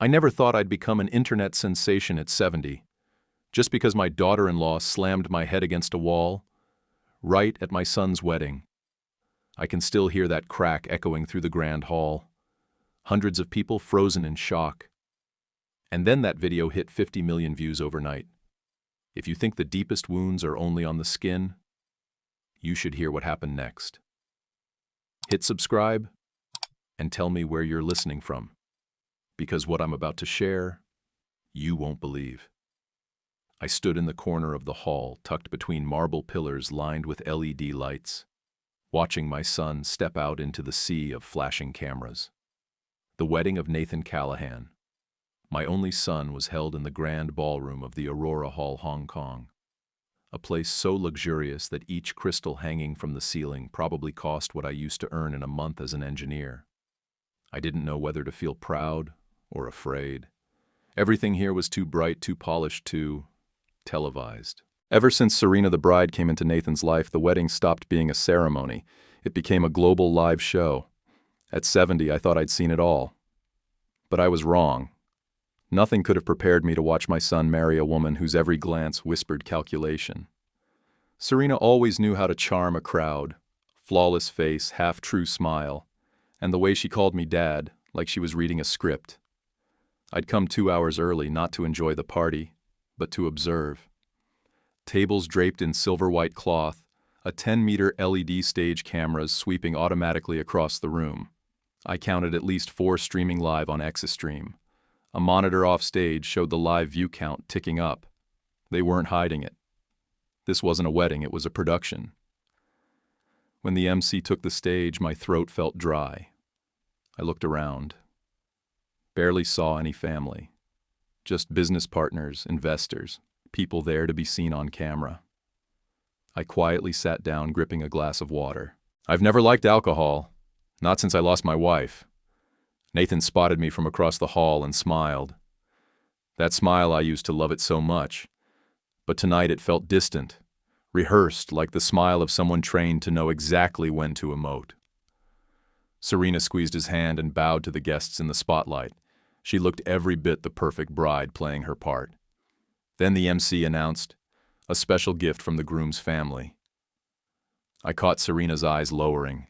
I never thought I'd become an internet sensation at 70, just because my daughter-in-law slammed my head against a wall, right at my son's wedding. I can still hear that crack echoing through the grand hall. Hundreds of people frozen in shock. And then that video hit 50 million views overnight. If you think the deepest wounds are only on the skin, you should hear what happened next. Hit subscribe and tell me where you're listening from, because what I'm about to share, you won't believe. I stood in the corner of the hall, tucked between marble pillars lined with LED lights, watching my son step out into the sea of flashing cameras. The wedding of Nathan Callahan, my only son, was held in the grand ballroom of the Aurora Hall, Hong Kong, a place so luxurious that each crystal hanging from the ceiling probably cost what I used to earn in a month as an engineer. I didn't know whether to feel proud or afraid. Everything here was too bright, too polished, too televised. Ever since Serena the bride came into Nathan's life, the wedding stopped being a ceremony. It became a global live show. At 70, I thought I'd seen it all. But I was wrong. Nothing could have prepared me to watch my son marry a woman whose every glance whispered calculation. Serena always knew how to charm a crowd. Flawless face, half-true smile, and the way she called me Dad, like she was reading a script. I'd come 2 hours early, not to enjoy the party, but to observe. Tables draped in silver-white cloth, a 10-meter LED stage cameras sweeping automatically across the room. I counted at least 4 streaming live on Exostream. A monitor off stage showed the live view count ticking up. They weren't hiding it. This wasn't a wedding, it was a production. When the MC took the stage, my throat felt dry. I looked around. Barely saw any family. Just business partners, investors, people there to be seen on camera. I quietly sat down, gripping a glass of water. I've never liked alcohol, not since I lost my wife. Nathan spotted me from across the hall and smiled. That smile, I used to love it so much. But tonight it felt distant, rehearsed, like the smile of someone trained to know exactly when to emote. Serena squeezed his hand and bowed to the guests in the spotlight. She looked every bit the perfect bride playing her part. Then the MC announced, a special gift from the groom's family. I caught Serena's eyes lowering,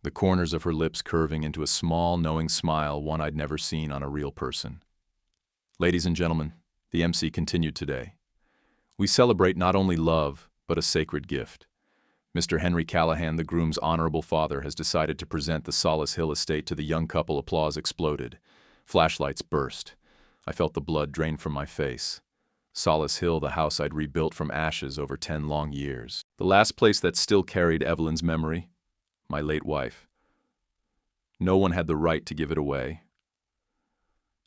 the corners of her lips curving into a small, knowing smile, one I'd never seen on a real person. Ladies and gentlemen, the MC continued today. We celebrate not only love, but a sacred gift. Mr. Henry Callahan, the groom's honorable father, has decided to present the Solace Hill estate to the young couple. Applause exploded. Flashlights burst. I felt the blood drain from my face. Solace Hill, the house I'd rebuilt from ashes over 10 long years. The last place that still carried Evelyn's memory. My late wife. No one had the right to give it away.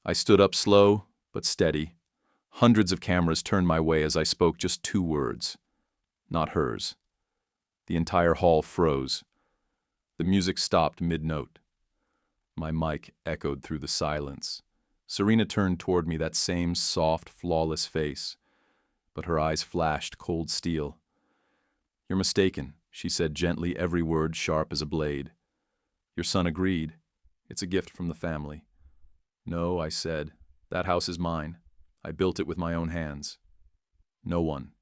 I stood up slow, but steady. Hundreds of cameras turned my way as I spoke just 2 words. Not hers. The entire hall froze. The music stopped mid-note. My mic echoed through the silence. Serena turned toward me, that same soft, flawless face, but her eyes flashed cold steel. You're mistaken, she said gently, every word sharp as a blade. Your son agreed. It's a gift from the family. No, I said. That house is mine. I built it with my own hands. No one.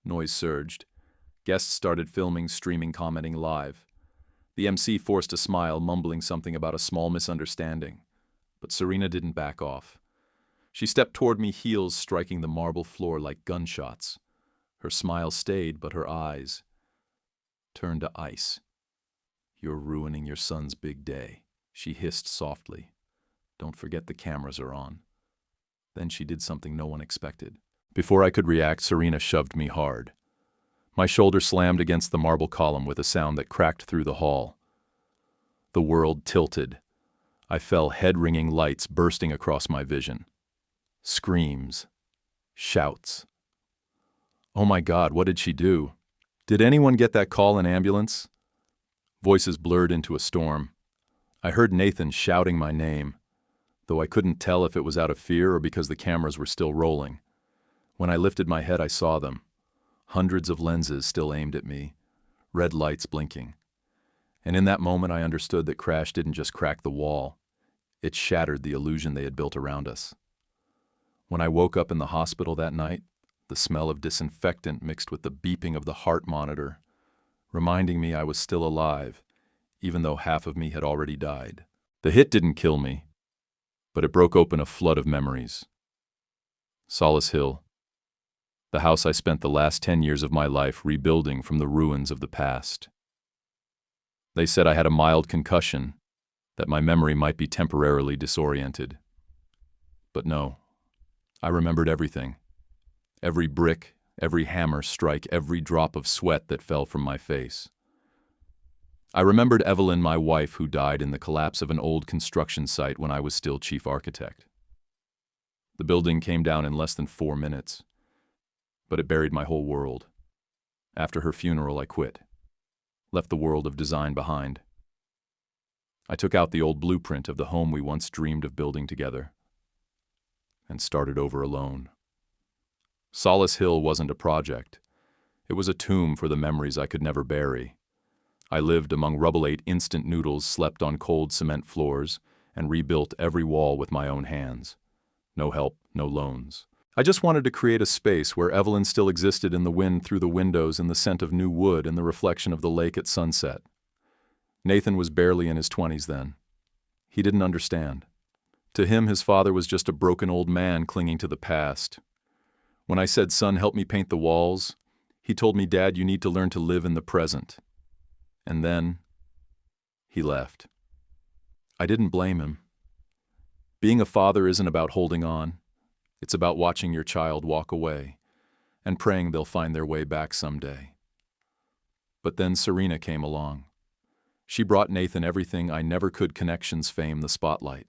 Noise surged. Guests started filming, streaming, commenting live. The MC forced a smile, mumbling something about a small misunderstanding. But Serena didn't back off. She stepped toward me, heels striking the marble floor like gunshots. Her smile stayed, but her eyes turned to ice. You're ruining your son's big day, she hissed softly. Don't forget the cameras are on. Then she did something no one expected. Before I could react, Serena shoved me hard. My shoulder slammed against the marble column with a sound that cracked through the hall. The world tilted. I fell, head-ringing lights bursting across my vision. Screams. Shouts. Oh my God, what did she do? Did anyone get that call, an ambulance? Voices blurred into a storm. I heard Nathan shouting my name, though I couldn't tell if it was out of fear or because the cameras were still rolling. When I lifted my head, I saw them. Hundreds of lenses still aimed at me, red lights blinking. And in that moment, I understood that crash didn't just crack the wall. It shattered the illusion they had built around us. When I woke up in the hospital that night, the smell of disinfectant mixed with the beeping of the heart monitor, reminding me I was still alive, even though half of me had already died. The hit didn't kill me, but it broke open a flood of memories. Solace Hill, the house I spent the last 10 years of my life rebuilding from the ruins of the past. They said I had a mild concussion, that my memory might be temporarily disoriented. But no, I remembered everything. Every brick, every hammer strike, every drop of sweat that fell from my face. I remembered Evelyn, my wife, who died in the collapse of an old construction site when I was still chief architect. The building came down in less than 4 minutes, but it buried my whole world. After her funeral, I quit, left the world of design behind. I took out the old blueprint of the home we once dreamed of building together, and started over alone. Solace Hill wasn't a project. It was a tomb for the memories I could never bury. I lived among rubble-ate instant noodles, slept on cold cement floors, and rebuilt every wall with my own hands. No help, no loans. I just wanted to create a space where Evelyn still existed in the wind through the windows and the scent of new wood and the reflection of the lake at sunset. Nathan was barely in his 20s then. He didn't understand. To him, his father was just a broken old man clinging to the past. When I said, "Son, help me paint the walls," he told me, "Dad, you need to learn to live in the present." And then he left. I didn't blame him. Being a father isn't about holding on. It's about watching your child walk away and praying they'll find their way back someday. But then Serena came along. She brought Nathan everything I never could: connections, fame, the spotlight.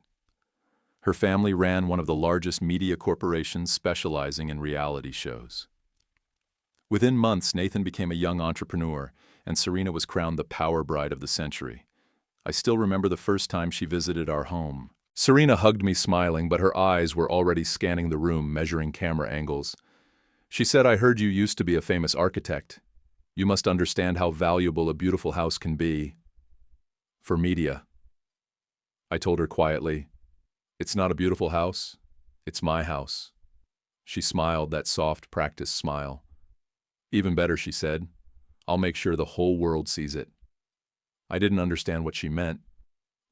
Her family ran one of the largest media corporations specializing in reality shows. Within months, Nathan became a young entrepreneur, and Serena was crowned the power bride of the century. I still remember the first time she visited our home. Serena hugged me smiling, but her eyes were already scanning the room, measuring camera angles. She said, "I heard you used to be a famous architect. You must understand how valuable a beautiful house can be for media." I told her quietly, "It's not a beautiful house, it's my house." She smiled, that soft, practiced smile. "Even better," she said, "I'll make sure the whole world sees it." I didn't understand what she meant.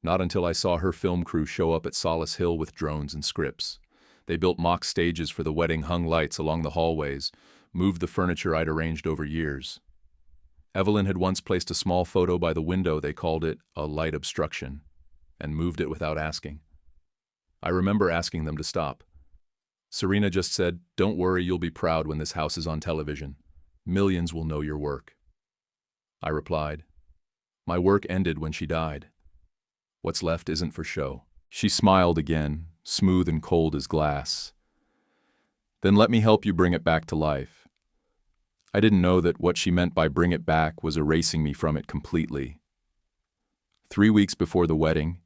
Not until I saw her film crew show up at Solace Hill with drones and scripts. They built mock stages for the wedding, hung lights along the hallways, moved the furniture I'd arranged over years. Evelyn had once placed a small photo by the window, they called it a light obstruction, and moved it without asking. I remember asking them to stop. Serena just said, "Don't worry, you'll be proud when this house is on television. Millions will know your work." I replied, "My work ended when she died. What's left isn't for show." She smiled again, smooth and cold as glass. "Then let me help you bring it back to life." I didn't know that what she meant by bring it back was erasing me from it completely. 3 weeks before the wedding,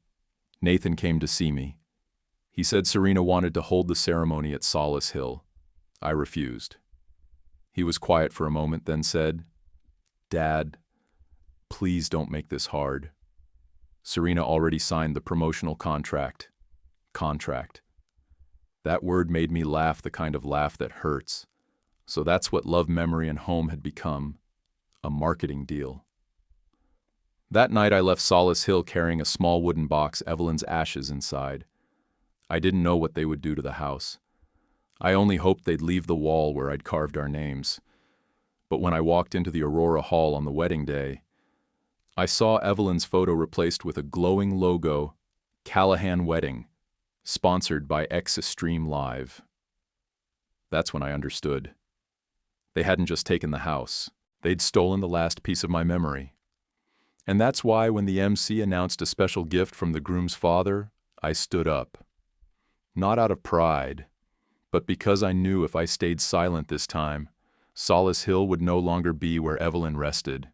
Nathan came to see me. He said Serena wanted to hold the ceremony at Solace Hill. I refused. He was quiet for a moment, then said, "Dad, please don't make this hard. Serena already signed the promotional contract." Contract. That word made me laugh, the kind of laugh that hurts. So that's what Love, Memory, and Home had become, a marketing deal. That night I left Solace Hill carrying a small wooden box, Evelyn's ashes inside. I didn't know what they would do to the house. I only hoped they'd leave the wall where I'd carved our names. But when I walked into the Aurora Hall on the wedding day, I saw Evelyn's photo replaced with a glowing logo, Callahan Wedding, sponsored by Extreme Live. That's when I understood. They hadn't just taken the house, they'd stolen the last piece of my memory. And that's why when the MC announced a special gift from the groom's father, I stood up. Not out of pride, but because I knew if I stayed silent this time, Solace Hill would no longer be where Evelyn rested.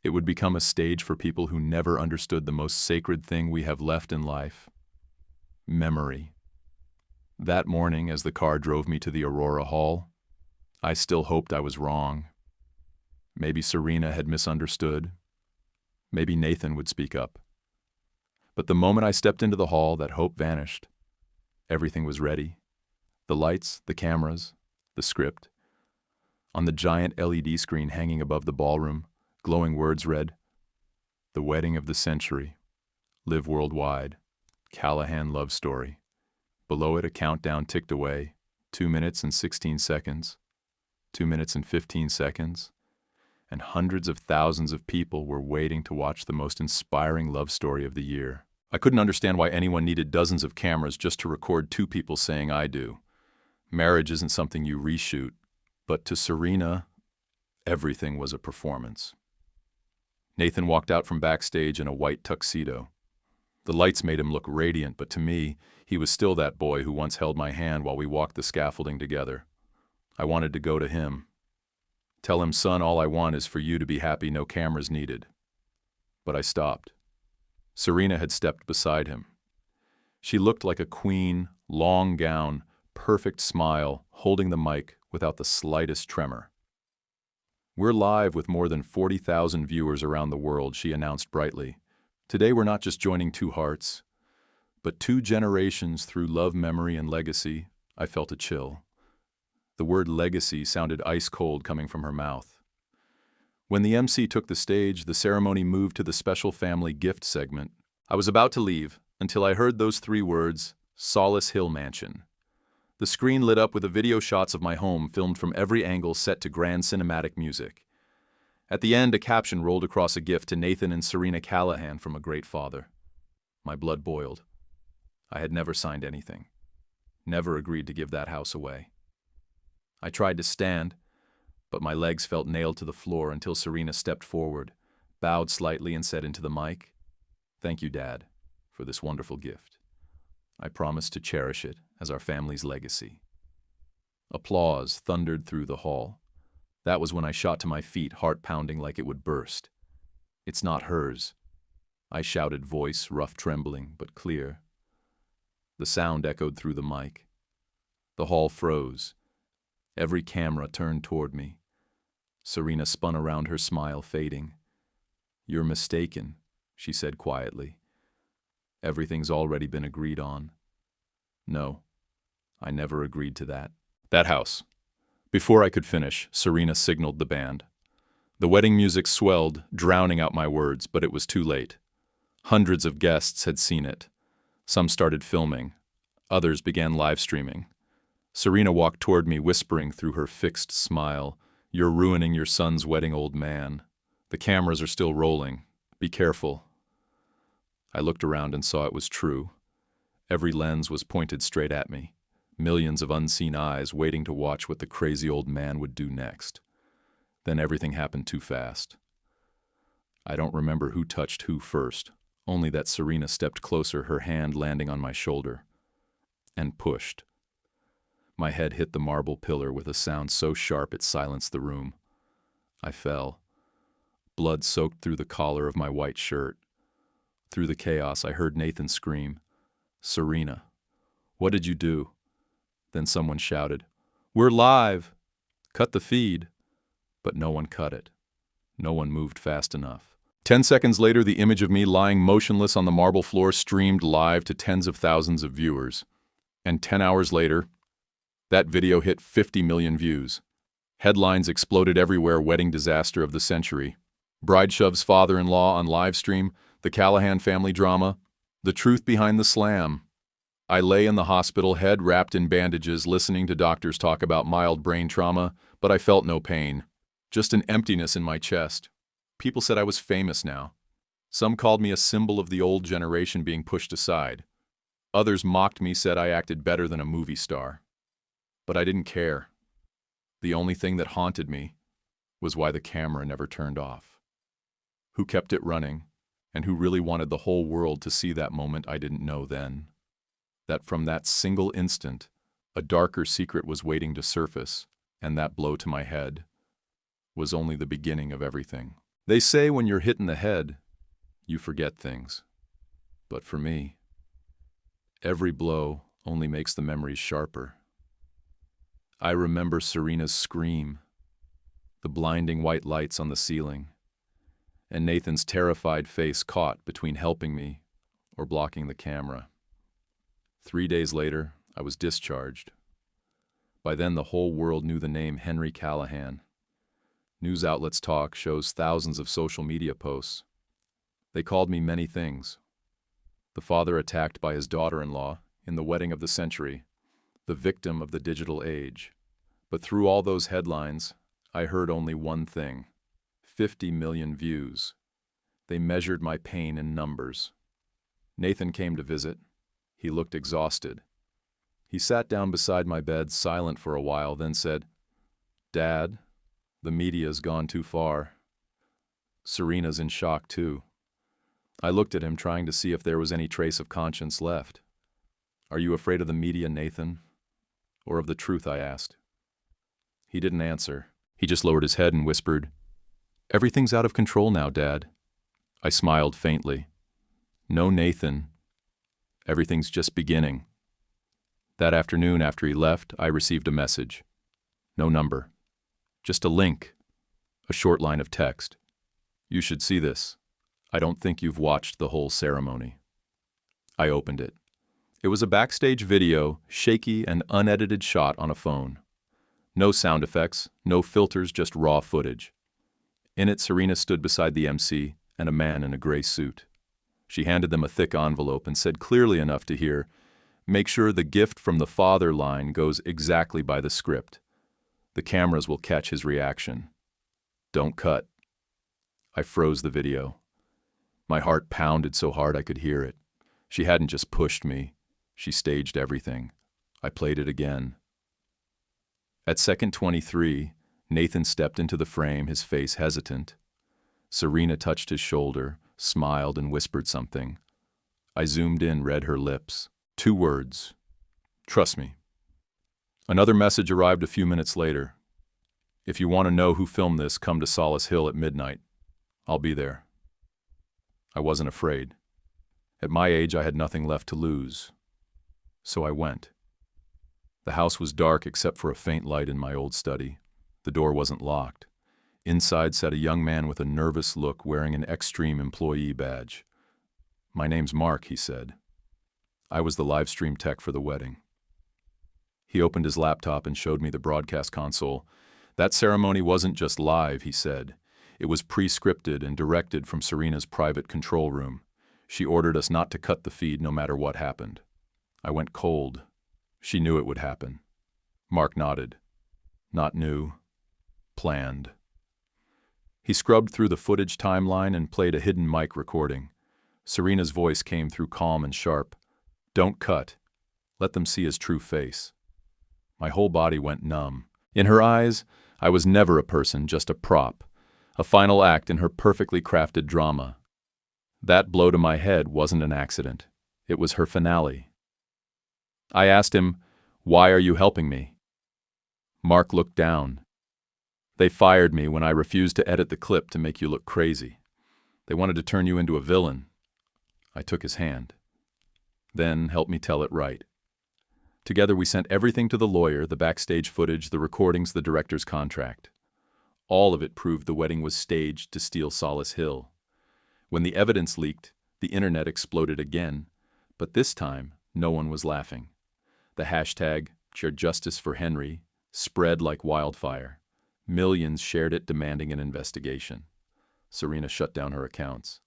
It would become a stage for people who never understood the most sacred thing we have left in life: memory. That morning, as the car drove me to the Aurora Hall, I still hoped I was wrong. Maybe Serena had misunderstood. Maybe Nathan would speak up. But the moment I stepped into the hall, that hope vanished. Everything was ready. The lights, the cameras, the script. On the giant LED screen hanging above the ballroom, glowing words read, "The Wedding of the Century. Live worldwide. Callahan love story." Below it, a countdown ticked away. 2 minutes and 16 seconds. 2 minutes and 15 seconds. And hundreds of thousands of people were waiting to watch the most inspiring love story of the year. I couldn't understand why anyone needed dozens of cameras just to record two people saying "I do." Marriage isn't something you reshoot, but to Serena, everything was a performance. Nathan walked out from backstage in a white tuxedo. The lights made him look radiant, but to me, he was still that boy who once held my hand while we walked the scaffolding together. I wanted to go to him. Tell him, "Son, all I want is for you to be happy, no cameras needed." But I stopped. Serena had stepped beside him. She looked like a queen, long gown, perfect smile, holding the mic without the slightest tremor. "We're live with more than 40,000 viewers around the world," she announced brightly. "Today we're not just joining two hearts, but two generations through love, memory, and legacy." I felt a chill. The word legacy sounded ice cold coming from her mouth. When the MC took the stage, the ceremony moved to the special family gift segment. I was about to leave until I heard those three words, "Solace Hill Mansion." The screen lit up with the video shots of my home filmed from every angle set to grand cinematic music. At the end, a caption rolled across a gift to Nathan and Serena Callahan from a great father. My blood boiled. I had never signed anything. Never agreed to give that house away. I tried to stand, but my legs felt nailed to the floor until Serena stepped forward, bowed slightly and said into the mic, "Thank you, Dad, for this wonderful gift. I promise to cherish it as our family's legacy." Applause thundered through the hall. That was when I shot to my feet, heart pounding like it would burst. "It's not hers," I shouted, voice rough trembling but clear. The sound echoed through the mic. The hall froze. Every camera turned toward me. Serena spun around, her smile fading. "You're mistaken," she said quietly. "Everything's already been agreed on." "No, I never agreed to that." That house. Before I could finish, Serena signaled the band. The wedding music swelled, drowning out my words, but it was too late. Hundreds of guests had seen it. Some started filming. Others began live streaming. Serena walked toward me, whispering through her fixed smile, "You're ruining your son's wedding, old man. The cameras are still rolling. Be careful." I looked around and saw it was true. Every lens was pointed straight at me. Millions of unseen eyes waiting to watch what the crazy old man would do next. Then everything happened too fast. I don't remember who touched who first, only that Serena stepped closer, her hand landing on my shoulder, and pushed. My head hit the marble pillar with a sound so sharp it silenced the room. I fell. Blood soaked through the collar of my white shirt. Through the chaos, I heard Nathan scream, "Serena, what did you do?" Then someone shouted, "We're live! Cut the feed!" But no one cut it. No one moved fast enough. 10 seconds later, the image of me lying motionless on the marble floor streamed live to tens of thousands of viewers. And 10 hours later, that video hit 50 million views. Headlines exploded everywhere: "Wedding disaster of the century," "Bride shoves father-in-law on live stream," "The Callahan family drama," "The truth behind the slam." I lay in the hospital, head wrapped in bandages, listening to doctors talk about mild brain trauma, but I felt no pain, just an emptiness in my chest. People said I was famous now. Some called me a symbol of the old generation being pushed aside. Others mocked me, said I acted better than a movie star. But I didn't care. The only thing that haunted me was why the camera never turned off. Who kept it running, and who really wanted the whole world to see that moment I didn't know then. That from that single instant, a darker secret was waiting to surface, and that blow to my head was only the beginning of everything. They say when you're hit in the head, you forget things. But for me, every blow only makes the memories sharper. I remember Serena's scream, the blinding white lights on the ceiling, and Nathan's terrified face caught between helping me or blocking the camera. 3 days later, I was discharged. By then, the whole world knew the name Henry Callahan. News outlets talk, shows thousands of social media posts. They called me many things. The father attacked by his daughter-in-law in the wedding of the century, the victim of the digital age. But through all those headlines, I heard only one thing: 50 million views. They measured my pain in numbers. Nathan came to visit. He looked exhausted. He sat down beside my bed, silent for a while, then said, "Dad, the media's gone too far. Serena's in shock too." I looked at him, trying to see if there was any trace of conscience left. "Are you afraid of the media, Nathan? Or of the truth?" I asked. He didn't answer. He just lowered his head and whispered, "Everything's out of control now, Dad." I smiled faintly. "No, Nathan. Everything's just beginning." That afternoon, after he left, I received a message. No number. Just a link. A short line of text. "You should see this. I don't think you've watched the whole ceremony." I opened it. It was a backstage video, shaky and unedited shot on a phone. No sound effects, no filters, just raw footage. In it, Serena stood beside the MC and a man in a gray suit. She handed them a thick envelope and said clearly enough to hear, "Make sure the gift from the father line goes exactly by the script. The cameras will catch his reaction. Don't cut." I froze the video. My heart pounded so hard I could hear it. She hadn't just pushed me. She staged everything. I played it again. At second 23, Nathan stepped into the frame, his face hesitant. Serena touched his shoulder, smiled, and whispered something. I zoomed in, read her lips. 2 words. "Trust me." Another message arrived a few minutes later. "If you want to know who filmed this, come to Solace Hill at midnight. I'll be there." I wasn't afraid. At my age, I had nothing left to lose. So I went. The house was dark except for a faint light in my old study. The door wasn't locked. Inside sat a young man with a nervous look, wearing an Extreme employee badge. "My name's Mark," he said. I was the live stream tech for the wedding. He opened his laptop and showed me the broadcast console. "That ceremony wasn't just live," he said. "It was pre-scripted and directed from Serena's private control room. She ordered us not to cut the feed no matter what happened." I went cold. She knew it would happen. Mark nodded. "Not new. Planned." He scrubbed through the footage timeline and played a hidden mic recording. Serena's voice came through calm and sharp. "Don't cut. Let them see his true face." My whole body went numb. In her eyes, I was never a person, just a prop. A final act in her perfectly crafted drama. That blow to my head wasn't an accident. It was her finale. I asked him, "Why are you helping me?" Mark looked down. "They fired me when I refused to edit the clip to make you look crazy. They wanted to turn you into a villain." I took his hand. "Then help me tell it right." Together we sent everything to the lawyer, the backstage footage, the recordings, the director's contract. All of it proved the wedding was staged to steal Solace Hill. When the evidence leaked, the internet exploded again, but this time no one was laughing. The hashtag #CheerJusticeForHenry spread like wildfire. Millions shared it, demanding an investigation. Serena shut down her accounts.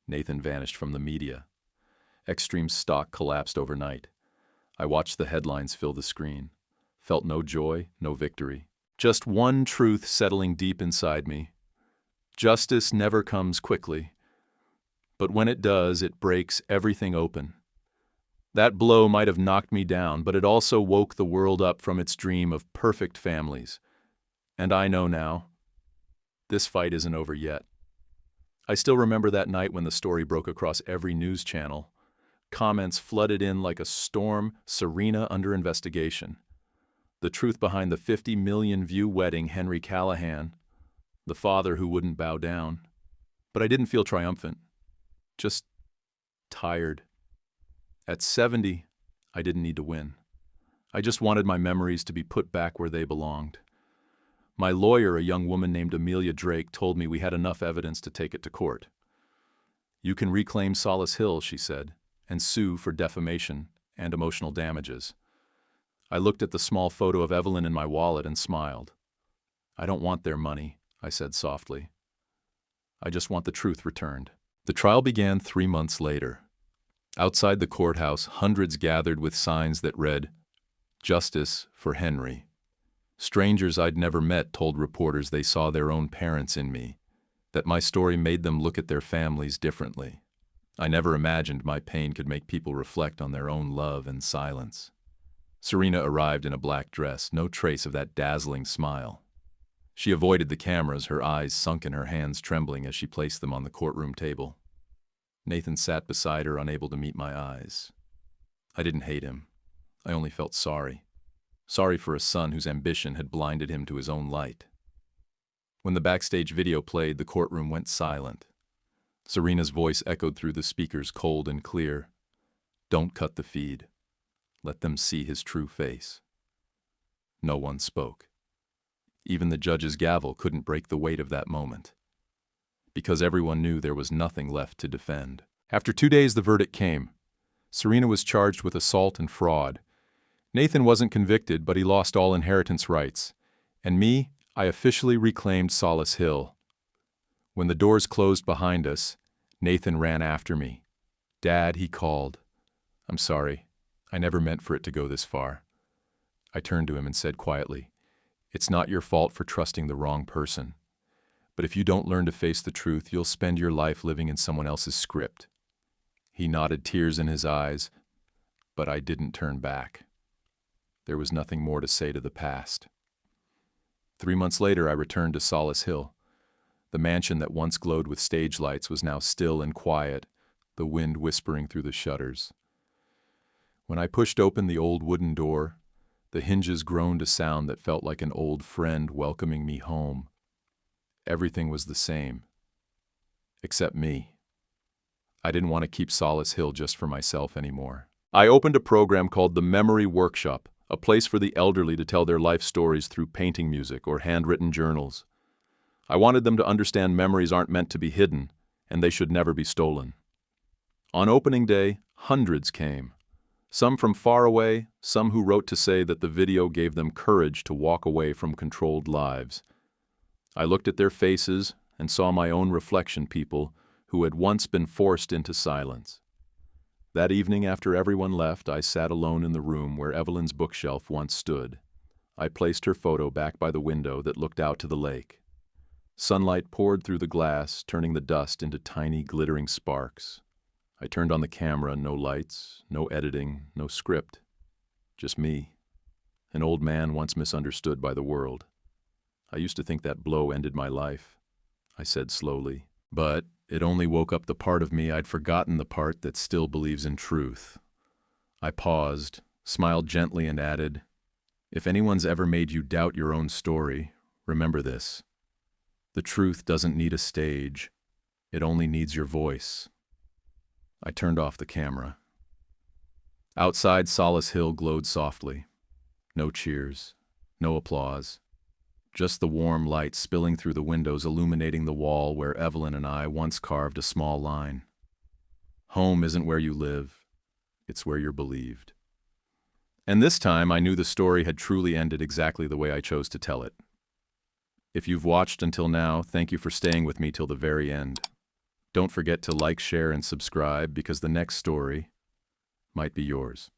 Nathan vanished from the media. Extreme's stock collapsed overnight. I watched the headlines fill the screen. Felt no joy, no victory. Just one truth settling deep inside me. Justice never comes quickly. But when it does, it breaks everything open. That blow might have knocked me down, but it also woke the world up from its dream of perfect families. And I know now, this fight isn't over yet. I still remember that night when the story broke across every news channel. Comments flooded in like a storm, Serena under investigation. The truth behind the 50 million view wedding, Henry Callahan, the father who wouldn't bow down. But I didn't feel triumphant, just tired. At 70, I didn't need to win. I just wanted my memories to be put back where they belonged. My lawyer, a young woman named Amelia Drake, told me we had enough evidence to take it to court. "You can reclaim Solace Hill," she said, and sue for defamation and emotional damages. I looked at the small photo of Evelyn in my wallet and smiled. I don't want their money, I said softly. I just want the truth returned. The trial began 3 months later. Outside the courthouse, hundreds gathered with signs that read, "Justice for Henry." Strangers I'd never met told reporters they saw their own parents in me, that my story made them look at their families differently. I never imagined my pain could make people reflect on their own love and silence. Serena arrived in a black dress, no trace of that dazzling smile. She avoided the cameras, her eyes sunk in her hands trembling as she placed them on the courtroom table. Nathan sat beside her, unable to meet my eyes. I didn't hate him. I only felt sorry. Sorry for a son whose ambition had blinded him to his own light. When the backstage video played, the courtroom went silent. Serena's voice echoed through the speakers, cold and clear. "Don't cut the feed. Let them see his true face." No one spoke. Even the judge's gavel couldn't break the weight of that moment, because everyone knew there was nothing left to defend. After 2 days, the verdict came. Serena was charged with assault and fraud. Nathan wasn't convicted, but he lost all inheritance rights. And me, I officially reclaimed Solace Hill. When the doors closed behind us, Nathan ran after me. "Dad," he called. "I'm sorry. I never meant for it to go this far." I turned to him and said quietly, "It's not your fault for trusting the wrong person. But if you don't learn to face the truth, you'll spend your life living in someone else's script." He nodded, tears in his eyes, but I didn't turn back. There was nothing more to say to the past. 3 months later, I returned to Solace Hill. The mansion that once glowed with stage lights was now still and quiet, the wind whispering through the shutters. When I pushed open the old wooden door, the hinges groaned a sound that felt like an old friend welcoming me home. Everything was the same, except me. I didn't want to keep Solace Hill just for myself anymore. I opened a program called the Memory Workshop, a place for the elderly to tell their life stories through painting music or handwritten journals. I wanted them to understand memories aren't meant to be hidden, and they should never be stolen. On opening day, hundreds came. Some from far away, some who wrote to say that the video gave them courage to walk away from controlled lives. I looked at their faces and saw my own reflection, people who had once been forced into silence. That evening, after everyone left, I sat alone in the room where Evelyn's bookshelf once stood. I placed her photo back by the window that looked out to the lake. Sunlight poured through the glass, turning the dust into tiny, glittering sparks. I turned on the camera, no lights, no editing, no script. Just me, an old man once misunderstood by the world. "I used to think that blow ended my life," I said slowly. "But it only woke up the part of me I'd forgotten, the part that still believes in truth." I paused, smiled gently, and added, "If anyone's ever made you doubt your own story, remember this. The truth doesn't need a stage. It only needs your voice." I turned off the camera. Outside, Solace Hill glowed softly. No cheers, no applause. Just the warm light spilling through the windows, illuminating the wall where Evelyn and I once carved a small line. Home isn't where you live, it's where you're believed. And this time I knew the story had truly ended exactly the way I chose to tell it. If you've watched until now, thank you for staying with me till the very end. Don't forget to like, share, and subscribe, because the next story might be yours.